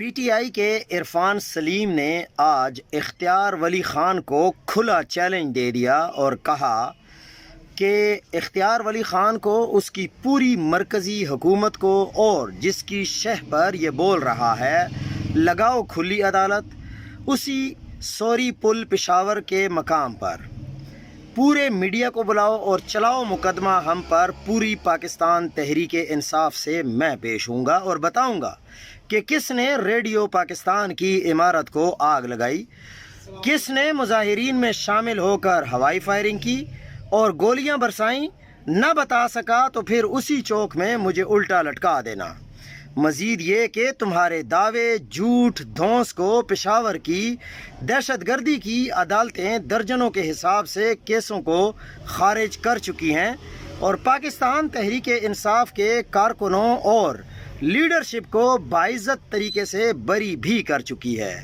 P T I کے عرفان سلیم نے آج اختیار ولی خان کو کھلا چیلنج دے دیا اور کہا کہ اختیار ولی خان کو اس کی پوری مرکزی حکومت کو اور جس کی شہ پر یہ بول رہا ہے لگاؤ کھلی عدالت، اسی سوری پل پشاور کے مقام پر پورے میڈیا کو بلاؤ اور چلاؤ مقدمہ ہم پر۔ پوری پاکستان تحریک انصاف سے میں پیش ہوں گا اور بتاؤں گا کہ کس نے ریڈیو پاکستان کی عمارت کو آگ لگائی، کس نے مظاہرین میں شامل ہو کر ہوائی فائرنگ کی اور گولیاں برسائیں۔ نہ بتا سکا تو پھر اسی چوک میں مجھے الٹا لٹکا دینا۔ مزید یہ کہ تمہارے دعوے جھوٹ دھونس کو پشاور کی دہشت گردی کی عدالتیں درجنوں کے حساب سے کیسوں کو خارج کر چکی ہیں اور پاکستان تحریک انصاف کے کارکنوں اور لیڈرشپ کو باعزت طریقے سے بری بھی کر چکی ہے۔